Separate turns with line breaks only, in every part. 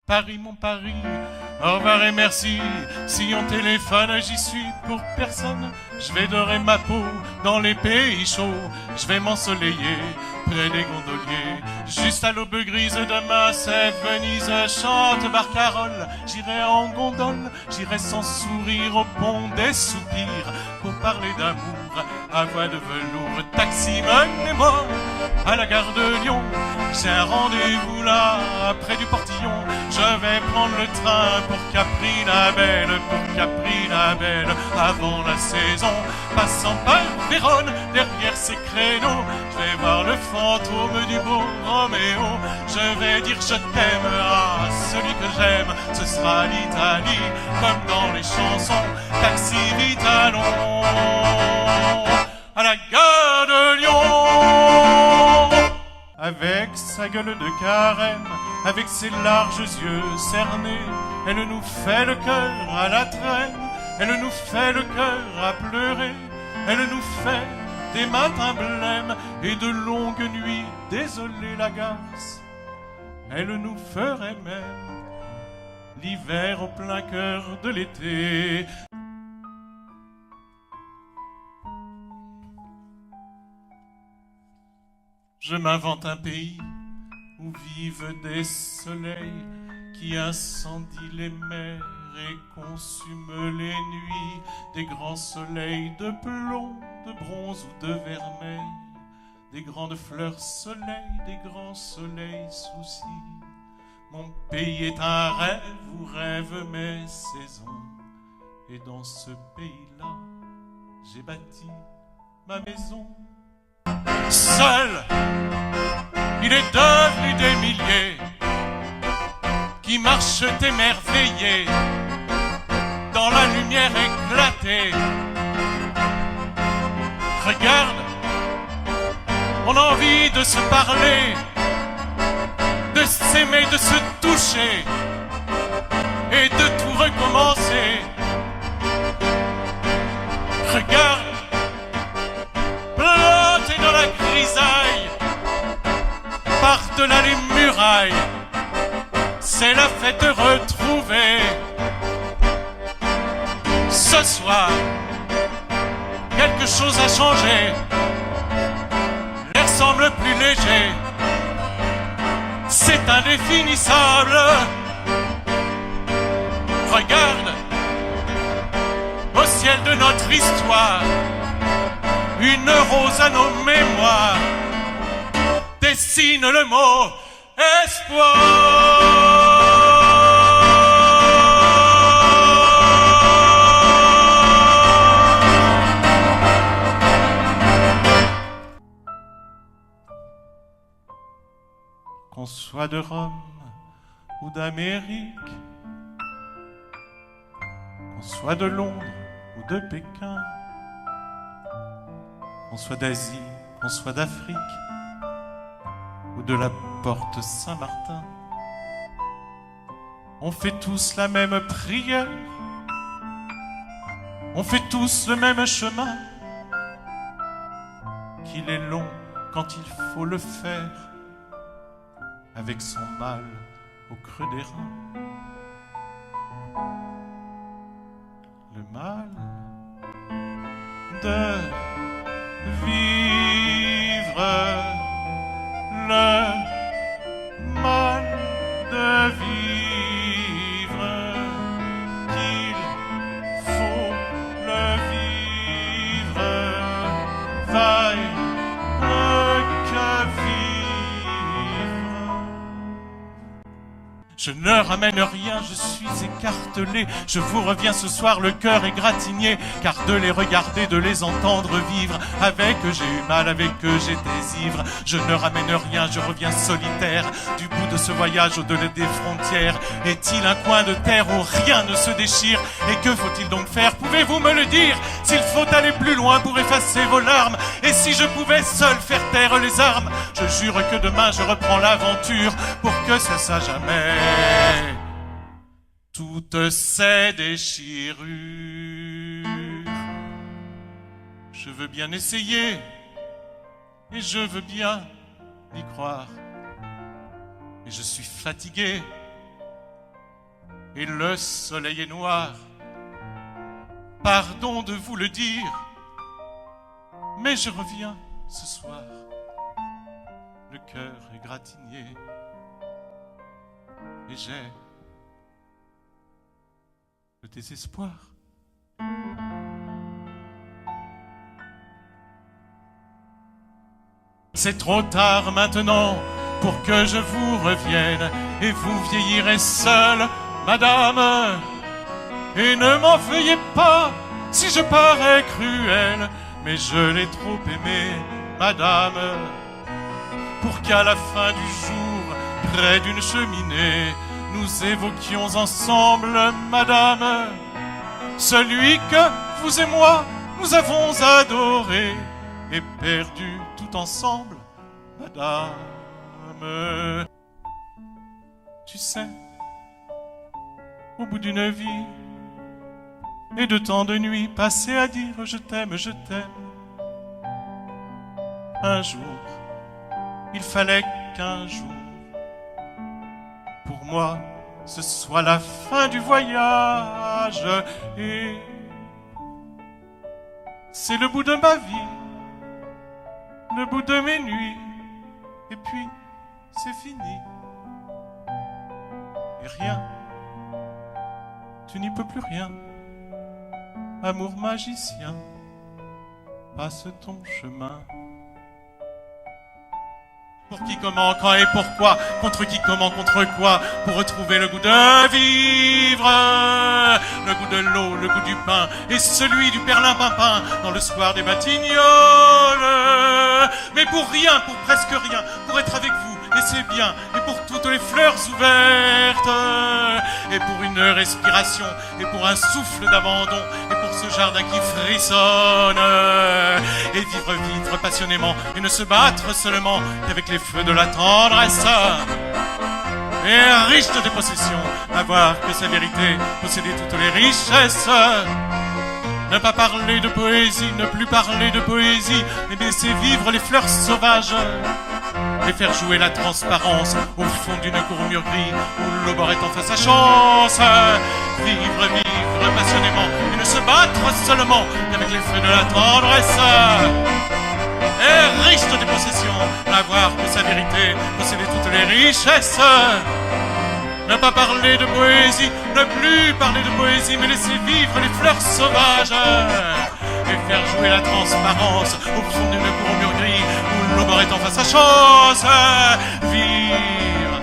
Paris, mon Paris, au revoir et merci. Si on téléphone, j'y suis pour personne. Je vais dorer ma peau dans les pays chauds. Je vais m'ensoleiller près des gondoliers. Juste à l'aube grise demain, c'est Venise. Chante Barcarolle, j'irai en gondole. J'irai sans sourire au pont des soupirs pour parler d'amour à voix de velours. Taxi, menez-moi à la gare de Lyon. J'ai un rendez-vous là, près du portillon. Je vais prendre le train pour Capri-la-Belle, avant la saison. Passant par Vérone, derrière ces créneaux, je vais voir le fantôme du beau Roméo. Je vais dire je t'aime à celui que j'aime. Ce sera l'Italie, comme dans les chansons. Taxi, vite allons à la gare de Lyon. Avec sa gueule de carême, avec ses larges yeux cernés, elle nous fait le cœur à la traîne, elle nous fait le cœur à pleurer, elle nous fait des matins blêmes et de longues nuits désolées la garce. Elle nous ferait même l'hiver au plein cœur de l'été. Je m'invente un pays où vivent des soleils qui incendient les mers et consument les nuits, des grands soleils de plomb, de bronze ou de vermeil, des grandes fleurs soleil, des grands soleils soucis. Mon pays est un rêve où rêvent mes saisons, et dans ce pays-là, j'ai bâti ma maison. Seul, il est devenu des milliers qui marchent émerveillés dans la lumière éclatée. Regarde, on a envie de se parler, de s'aimer, de se toucher et de tout recommencer. Regarde, planté dans la grisaille, par-delà les murailles, c'est la fête retrouvée. Ce soir, quelque chose a changé, l'air semble plus léger, c'est indéfinissable. Regarde, au ciel de notre histoire, une rose à nos mémoires dessine le mot espoir. Qu'on soit de Rome ou d'Amérique, qu'on soit de Londres ou de Pékin, qu'on soit d'Asie, qu'on soit d'Afrique ou de la porte Saint-Martin, on fait tous la même prière, on fait tous le même chemin, qu'il est long quand il faut le faire, avec son mal au creux des reins. Le mal de vivre, le mal de vivre, qu'il faut le vivre, vaille que vivre. Je ne ramène rien, je suis écartelé. Je vous reviens ce soir, le cœur égratigné, car de les regarder, de les entendre vivre, avec eux j'ai eu mal, avec eux j'étais ivre. Je ne ramène rien, je reviens solitaire, du bout de ce voyage au-delà des frontières. Est-il un coin de terre où rien ne se déchire? Et que faut-il donc faire? Pouvez-vous me le dire? S'il faut aller plus loin pour effacer vos larmes, et si je pouvais seul faire taire les armes, je jure que demain je reprends l'aventure, pour que cesse à jamais toutes ces déchirures. Je veux bien essayer, et je veux bien y croire, mais je suis fatigué, et le soleil est noir. Pardon de vous le dire, mais je reviens ce soir, le cœur égratigné, et j'ai le désespoir. C'est trop tard maintenant pour que je vous revienne, et vous vieillirez seule, madame. Et ne m'en veuillez pas si je parais cruel, mais je l'ai trop aimé, madame, pour qu'à la fin du jour, près d'une cheminée, nous évoquions ensemble, madame, celui que vous et moi, nous avons adoré et perdu tout ensemble, madame. Tu sais, au bout d'une vie et de tant de nuits passées à dire je t'aime, un jour, il fallait qu'un jour, pour moi, ce soit la fin du voyage, et c'est le bout de ma vie, le bout de mes nuits, et puis c'est fini. Et rien, tu n'y peux plus rien. Amour magicien, passe ton chemin. Pour qui, comment, quand et pourquoi, contre qui, comment, contre quoi, pour retrouver le goût de vivre, le goût de l'eau, le goût du pain, et celui du perlimpinpin dans le soir des Batignolles. Mais pour rien, pour presque rien, pour être avec vous, et c'est bien, et pour toutes les fleurs ouvertes, et pour une respiration, et pour un souffle d'abandon, et pour ce jardin qui frissonne, et vivre passionnément, et ne se battre seulement qu'avec les feux de la tendresse, et riche de tes possessions, avoir que sa vérité, posséder toutes les richesses. Ne pas parler de poésie, ne plus parler de poésie, mais laisser vivre les fleurs sauvages, et faire jouer la transparence au fond d'une cour mûre gris où l'aubore est enfin sa chance. Vivre passionnément et ne se battre seulement qu'avec les feux de la tendresse. Et riche de tes possessions, n'avoir que sa vérité, posséder toutes les richesses. Ne pas parler de poésie, ne plus parler de poésie, mais laisser vivre les fleurs sauvages, et faire jouer la transparence au fond d'une cour mûre gris où l'aubore est enfin sa chance. Vivre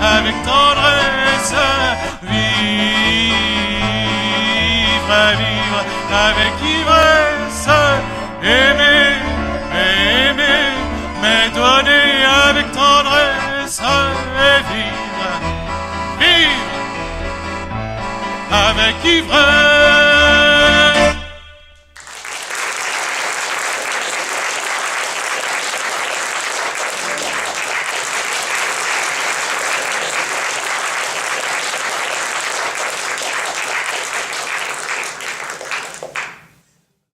avec tendresse, vivre avec ivresse, aimer, mais donner avec tendresse, et vivre avec ivresse.